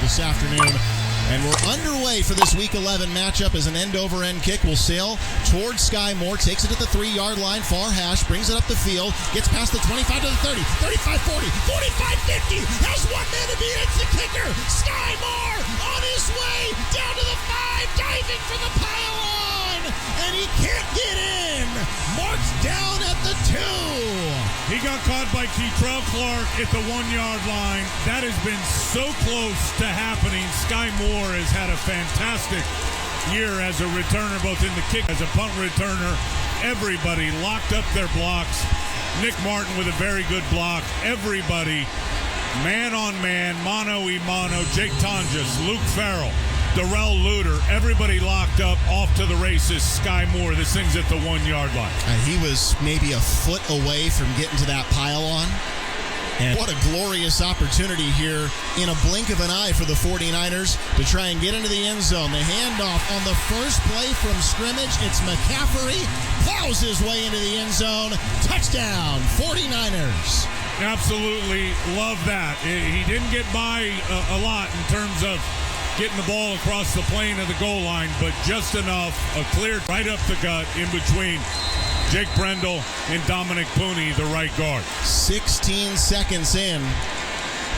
this afternoon. And we're underway for this Week 11 matchup as an end-over-end kick will sail towards Sky Moore, takes it at the 3-yard line, far hash, brings it up the field, gets past the 25 to the 30, 35, 40, 45, 50, has one man to beat, it's the kicker, Sky Moore on his way down to the 5, diving for the pylon, and he can't get in, marked down at the 2. He got caught by Keitrell Clark at the 1-yard line. That has been so close to happening. Sky Moore has had a fantastic year as a returner, both in the kick as a punt returner. Everybody locked up their blocks. Nick Martin with a very good block. Everybody man on man, mano y mano. Jake Tonjes, Luke Farrell, Darrell Luter, everybody locked up, off to the races. Sky Moore, this thing's at the 1-yard line. He was maybe a foot away from getting to that pylon. And what a glorious opportunity here in a blink of an eye for the 49ers to try and get into the end zone. The handoff on the first play from scrimmage. It's McCaffrey, plows his way into the end zone. Touchdown, 49ers. Absolutely love that. He didn't get by a lot in terms of getting the ball across the plane of the goal line, but just enough, a clear right up the gut in between Jake Brendel and Dominic Pooney, the right guard. 16 seconds in,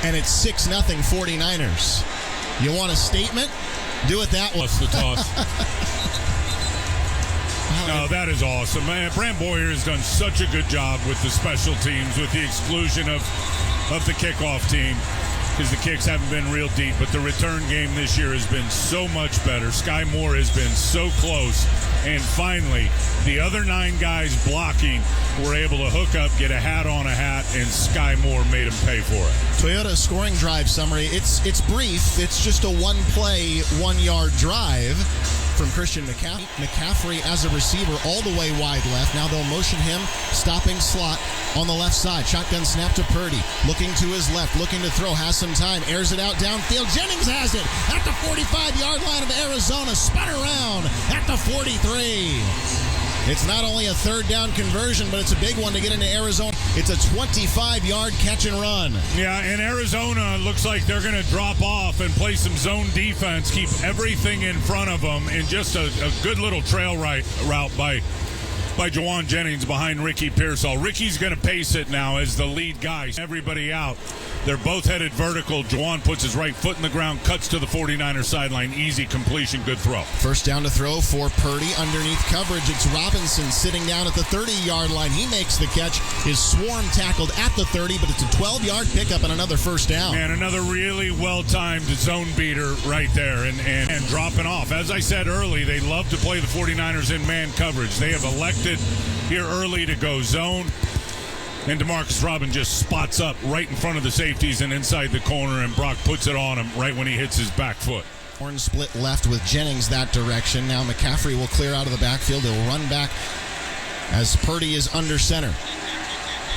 and it's 6-0 49ers. You want a statement? Do it that way. Plus the toss. No, that is awesome. Man, Brant Boyer has done such a good job with the special teams, with the exclusion of the kickoff team, because the kicks haven't been real deep, but the return game this year has been so much better. Sky Moore has been so close, and finally, the other 9 guys blocking were able to hook up, get a hat on a hat, and Sky Moore made him pay for it. Toyota scoring drive summary. It's brief. It's just a one-play, 1-yard drive from Christian McCaffrey as a receiver all the way wide left. Now they'll motion him, stopping slot on the left side. Shotgun snap to Purdy. Looking to his left, looking to throw, has some time, airs it out downfield. Jennings has it at the 45-yard line of Arizona. Spun around at the 43. It's not only a third down conversion, but it's a big one to get into Arizona. It's a 25-yard catch and run. Yeah, and Arizona looks like they're going to drop off and play some zone defense, keep everything in front of them, and just a good little trail route by Jauan Jennings behind Ricky Pearsall. Ricky's going to pace it now as the lead guy. Everybody out. They're both headed vertical. Jauan puts his right foot in the ground, cuts to the 49ers sideline. Easy completion, good throw. First down to throw for Purdy. Underneath coverage, it's Robinson sitting down at the 30-yard line. He makes the catch. His swarm tackled at the 30, but it's a 12-yard pickup and another first down. And another really well-timed zone beater right there and dropping off. As I said early, they love to play the 49ers in man coverage. They have elected here early to go zone. And Demarcus Robinson just spots up right in front of the safeties and inside the corner, and Brock puts it on him right when he hits his back foot. Horn split left with Jennings that direction. Now McCaffrey will clear out of the backfield. He'll run back as Purdy is under center.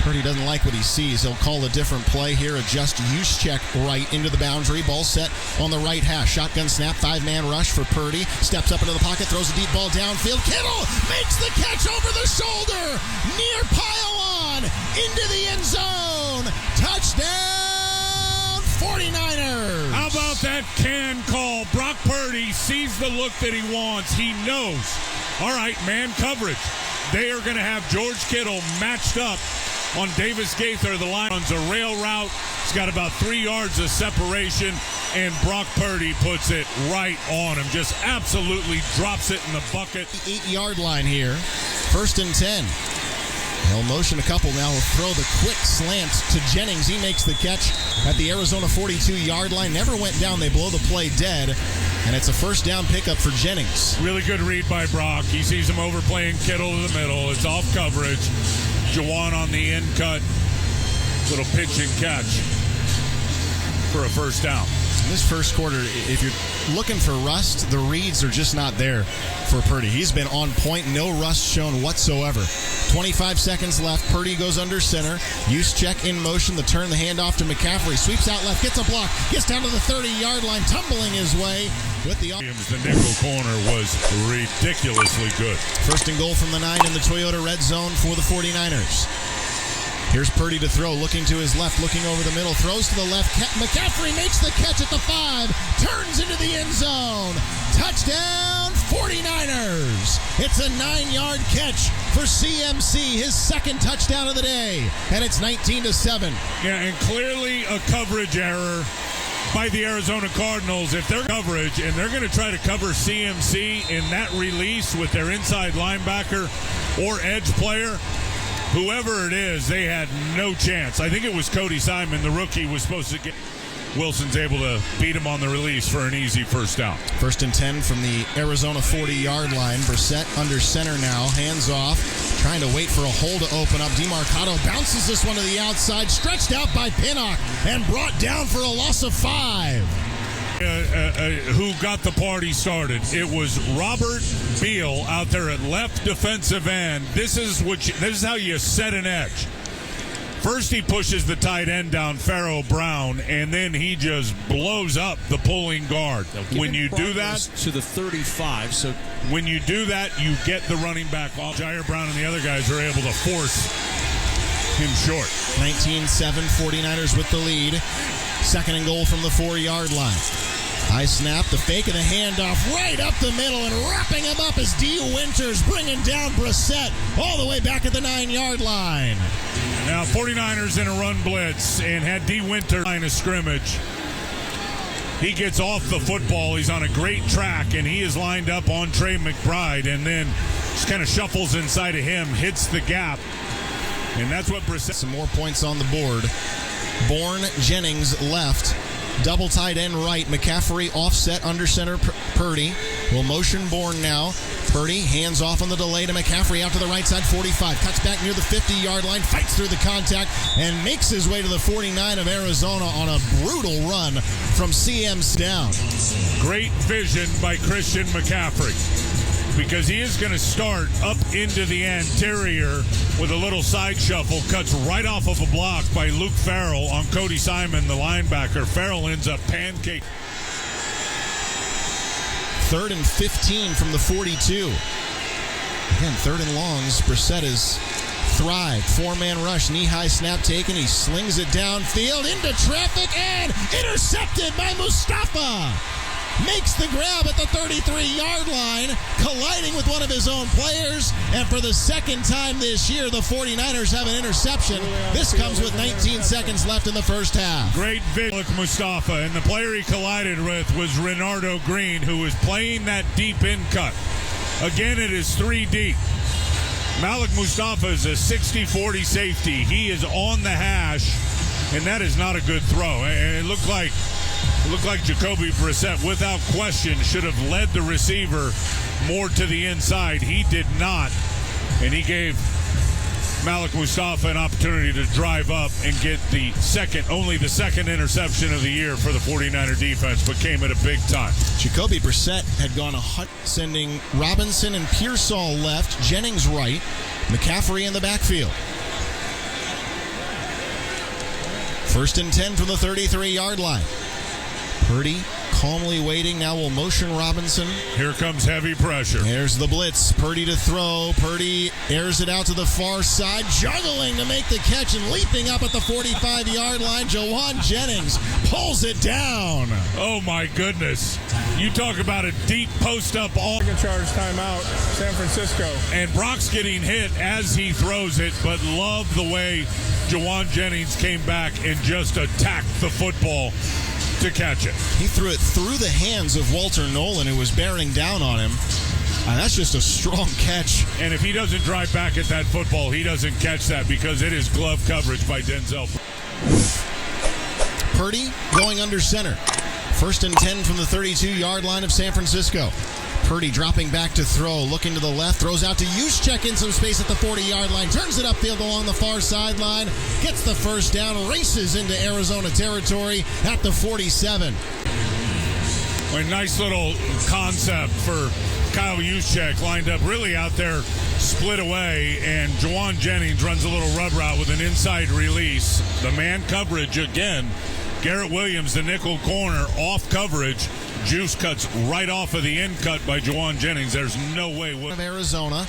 Purdy doesn't like what he sees. He'll call a different play here. Adjust use check right into the boundary. Ball set on the right hash. Shotgun snap, 5-man rush for Purdy. Steps up into the pocket, throws a deep ball downfield. Kittle makes the catch over the shoulder. Near pylon, into the end zone. Touchdown, 49ers. How about that can call? Brock Purdy sees the look that he wants. He knows. All right, man coverage. They are going to have George Kittle matched up on Davis Gaither. The line runs a rail route. It's got about 3 yards of separation, and Brock Purdy puts it right on him. Just absolutely drops it in the bucket. 8-yard line here. 1st and 10. He'll motion a couple now. He'll throw the quick slant to Jennings. He makes the catch at the Arizona 42-yard line. Never went down. They blow the play dead. And it's a first down pickup for Jennings. Really good read by Brock. He sees him overplaying Kittle to the middle. It's off coverage. Jauan on the end cut. Little pitch and catch for a first down. In this first quarter, if you're looking for rust, the reads are just not there for Purdy. He's been on point, no rust shown whatsoever. 25 seconds left. Purdy goes under center. Use check in motion. The turn, the handoff to McCaffrey. Sweeps out left, gets a block, gets down to the 30-yard line, tumbling his way with the nickel corner was ridiculously good. First and goal from the 9 in the Toyota red zone for the 49ers. Here's Purdy to throw, looking to his left, looking over the middle, throws to the left. McCaffrey makes the catch at the 5, turns into the end zone. Touchdown, 49ers. It's a 9-yard catch for CMC, his second touchdown of the day, and it's 19-7. Yeah, and clearly a coverage error by the Arizona Cardinals. If they're coverage and they're going to try to cover CMC in that release with their inside linebacker or edge player, whoever it is, they had no chance. I think it was Cody Simon, the rookie, was supposed to get. Wilson's able to beat him on the release for an easy first down. 1st and 10 from the Arizona 40-yard line. Brissett under center now, hands off, trying to wait for a hole to open up. DeMarcado bounces this one to the outside, stretched out by Pinnock, and brought down for a loss of 5. Who got the party started? It was Robert Beal out there at left defensive end. This is how you set an edge. First, he pushes the tight end down, Pharaoh Brown, and then he just blows up the pulling guard. When you do that to the 35, so when you do that, you get the running back off. Jair Brown and the other guys are able to force him short. 19-7, 49ers with the lead. 2nd and goal from the 4-yard line. High snap, the fake of the handoff right up the middle, and wrapping him up is D. Winters, bringing down Brissett all the way back at the 9-yard line. Now 49ers in a run blitz and had D. Winters line of scrimmage. He gets off the football. He's on a great track, and he is lined up on Trey McBride, and then just kind of shuffles inside of him, hits the gap, and that's what Brissett. Some more points on the board. Bourne, Jennings left. Double tight end right. McCaffrey offset under center. Purdy will motion Bourne now. Purdy hands off on the delay to McCaffrey out to the right side. 45. Cuts back near the 50-yard line. Fights through the contact and makes his way to the 49 of Arizona on a brutal run from CMC down. Great vision by Christian McCaffrey, because he is going to start up into the interior with a little side shuffle, cuts right off of a block by Luke Farrell on Cody Simon, the linebacker. Farrell ends up pancake. 3rd and 15 from the 42. Again, 3rd and longs. Brissett is thrived. 4-man rush, knee-high snap taken. He slings it downfield into traffic and intercepted by Mustafa. Makes the grab at the 33-yard line, colliding with one of his own players. And for the second time this year, the 49ers have an interception. This comes with 19 seconds left in the first half. Great vision, Mustafa. And the player he collided with was Renardo Green, who was playing that deep in cut. Again, it is 3 deep. Malik Mustafa is a 60-40 safety. He is on the hash, and that is not a good throw. And it looked like Jacoby Brissett, without question, should have led the receiver more to the inside. He did not, and he gave Malik Mustafa an opportunity to drive up and get only the second interception of the year for the 49er defense, but came at a big time. Jacoby Brissett had gone sending Robinson and Pearsall left, Jennings right, McCaffrey in the backfield. 1st and 10 from the 33-yard line. Purdy calmly waiting. Now will motion Robinson. Here comes heavy pressure. There's the blitz. Purdy to throw. Purdy airs it out to the far side, juggling to make the catch and leaping up at the 45-yard line. Jawan Jennings pulls it down. Oh, my goodness. You talk about a deep post-up all. Charge timeout, San Francisco. And Brock's getting hit as he throws it, but love the way Jawan Jennings came back and just attacked the football to catch it. He threw it through the hands of Walter Nolan, who was bearing down on him. And that's just a strong catch. And if he doesn't drive back at that football, he doesn't catch that, because it is glove coverage by Denzel. Purdy going under center. 1st and 10 from the 32-yard line of San Francisco. Purdy dropping back to throw, looking to the left, throws out to Juszczyk in some space at the 40-yard line, turns it upfield along the far sideline, gets the first down, races into Arizona territory at the 47. A nice little concept for Kyle Juszczyk, lined up really out there, split away, and Jawan Jennings runs a little rub route with an inside release. The man coverage again. Garrett Williams, the nickel corner, off coverage. Juice cuts right off of the end cut by Jawan Jennings. There's no way. Of Arizona,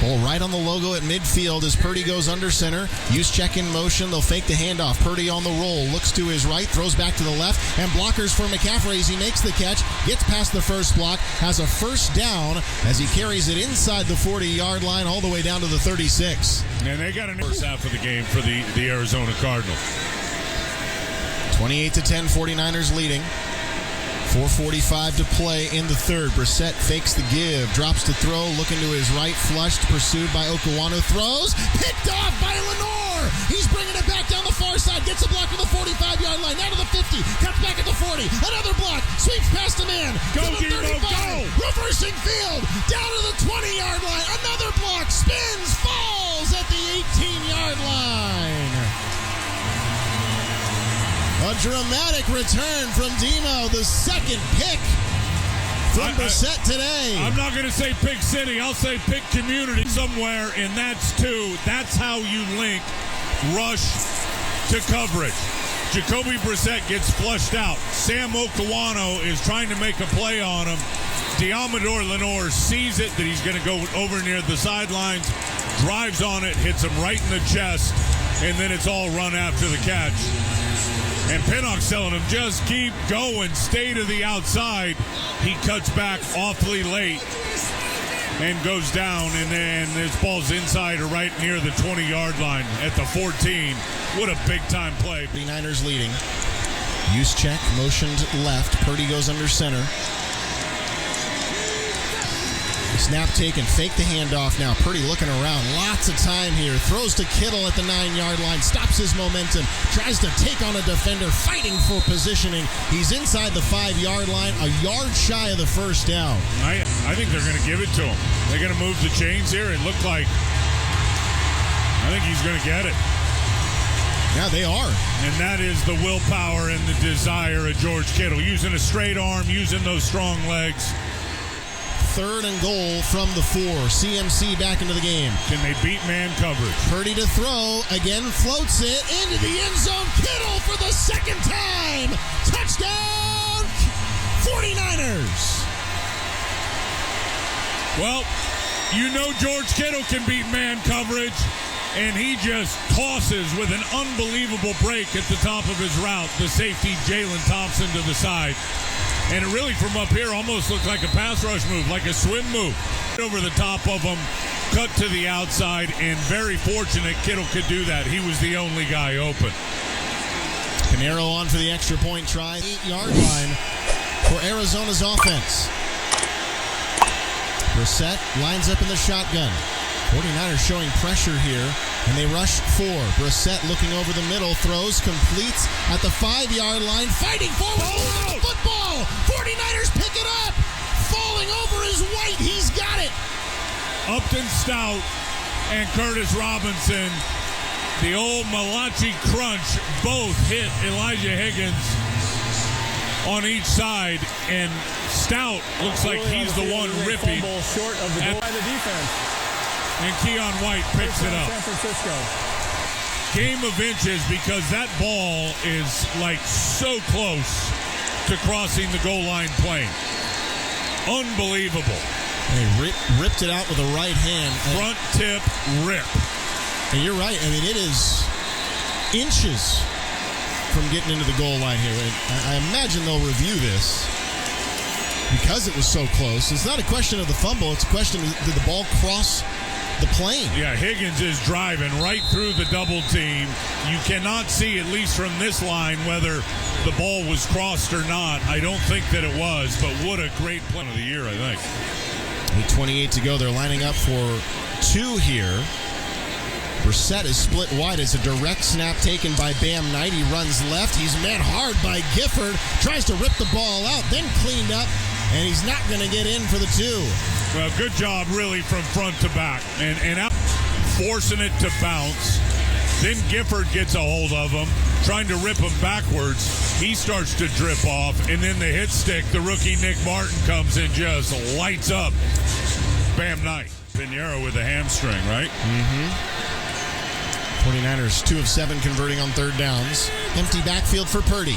Ball right on the logo at midfield as Purdy goes under center. Juszczyk in motion. They'll fake the handoff. Purdy on the roll. Looks to his right. Throws back to the left. And blockers for McCaffrey as he makes the catch. Gets past the first block. Has a first down as he carries it inside the 40-yard line all the way down to the 36. And they got a first half of the game for the Arizona Cardinals. 28-10, 49ers leading. 4:45 to play in the third. Brissett fakes the give, drops to throw, looking to his right, flushed, pursued by Okuwano, throws, picked off by Lenore. He's bringing it back down the far side, gets a block to the 45-yard line, down to the 50, cuts back at the 40, another block, sweeps past a man, go to the 35, go! Reversing field, down to the 20-yard line, another block, spins, falls at the 18-yard line. A dramatic return from Demo, the second pick from Brissett today. I'm not going to say Pick City. I'll say Pick Community somewhere, and that's two. That's how you link rush to coverage. Jacoby Brissett gets flushed out. Sam Okuwano is trying to make a play on him. Diamador Lenore sees it, that he's going to go over near the sidelines, drives on it, hits him right in the chest, and then it's all run after the catch. And Pinnock's telling him, just keep going, stay to the outside. He cuts back awfully late and goes down, and then this ball's inside or right near the 20-yard line at the 14. What a big-time play. 49ers leading. Juszczyk motioned left. Purdy goes under center. Snap taken, fake the handoff now. Purdy looking around, lots of time here. Throws to Kittle at the 9-yard line, stops his momentum, tries to take on a defender, fighting for positioning. He's inside the 5-yard line, a yard shy of the first down. I think they're going to give it to him. They're going to move the chains here. It looked like, I think he's going to get it. Yeah, they are. And that is the willpower and the desire of George Kittle, using a straight arm, using those strong legs. 3rd and goal from the 4. CMC back into the game. Can they beat man coverage? Purdy to throw. Again, floats it into the end zone. Kittle for the second time. Touchdown, 49ers. Well, you know George Kittle can beat man coverage, and he just tosses with an unbelievable break at the top of his route. The safety, Jalen Thompson, to the side. And it really, from up here, almost looked like a pass rush move, like a swim move. Over the top of him, cut to the outside, and very fortunate Kittle could do that. He was the only guy open. Pinheiro on for the extra point try. 8-yard line for Arizona's offense. Brissett lines up in the shotgun. 49ers showing pressure here, and they rush 4. Brissett looking over the middle, throws, completes at the 5-yard line, fighting forward for the football. 49ers pick it up. Falling over is White. He's got it. Upton Stout and Curtis Robinson, the old Malachi crunch, both hit Elijah Higgins on each side, and Stout looks like he's the one ripping short of the goal by the defense. And Keon White picks it up. San Francisco. Game of inches, because that ball is like so close to crossing the goal line plane. Unbelievable. They ripped it out with the right hand. Front tip rip. And you're right. I mean, it is inches from getting into the goal line here. I imagine they'll review this because it was so close. It's not a question of the fumble. It's a question of, did the ball cross the plane? Yeah, Higgins is driving right through the double team. You cannot see, at least from this line, whether the ball was crossed or not. I don't think that it was, but what a great play of the year, I think. With 28 to go, they're lining up for 2 here. Brissett is split wide. It's a direct snap taken by Bam Knight. He runs left. He's met hard by Gifford. Tries to rip the ball out, then cleaned up, and he's not going to get in for the 2. Well, good job, really, from front to back. And out forcing it to bounce. Then Gifford gets a hold of him, trying to rip him backwards. He starts to drip off, and then the hit stick, the rookie Nick Martin comes in, just lights up Bam Knight. Pinheiro with a hamstring, right? Mm-hmm. 49ers 2 of 7 converting on 3rd downs. Empty backfield for Purdy.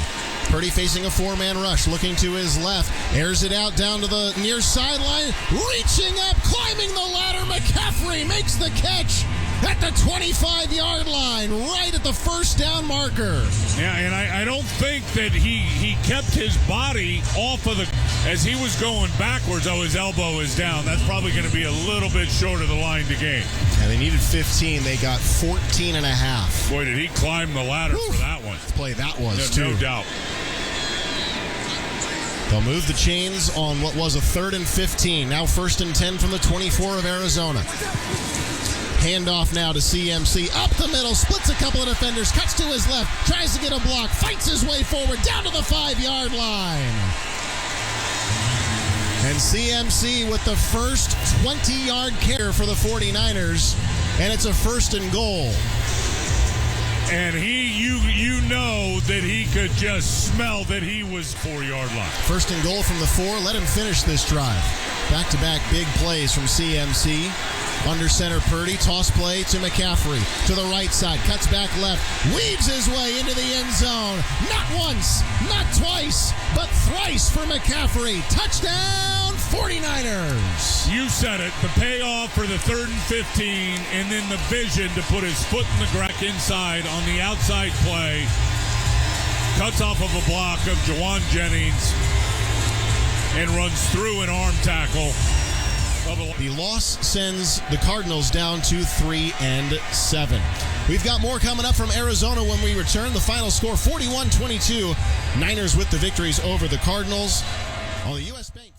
Purdy facing a four-man rush, looking to his left, airs it out down to the near sideline, reaching up, climbing the ladder. McCaffrey makes the catch at the 25-yard line, right at the first down marker. Yeah, and I don't think that he kept his body off of the, as he was going backwards, his elbow is down. That's probably going to be a little bit short of the line to gain. Yeah, they needed 15. They got 14 and a half. Boy, did he climb the ladder for that one. Play that was, too. No doubt. They'll move the chains on what was a 3rd and 15. Now 1st and 10 from the 24 of Arizona. Handoff now to CMC. Up the middle, splits a couple of defenders, cuts to his left, tries to get a block, fights his way forward, down to the 5-yard line. And CMC with the first 20-yard carry for the 49ers, and it's a 1st and goal. And you know that he could just smell that he was 4-yard line. 1st and goal from the 4. Let him finish this drive. Back-to-back big plays from CMC. Under center, Purdy, toss play to McCaffrey. To the right side, cuts back left, weaves his way into the end zone. Not once, not twice, but thrice for McCaffrey. Touchdown, 49ers. You said it, the payoff for the 3rd and 15, and then the vision to put his foot in the ground inside on the outside play. Cuts off of a block of Jawan Jennings and runs through an arm tackle. The loss sends the Cardinals down to 3-7. We've got more coming up from Arizona when we return. The final score, 41-22. Niners with the victories over the Cardinals on the U.S. Bank.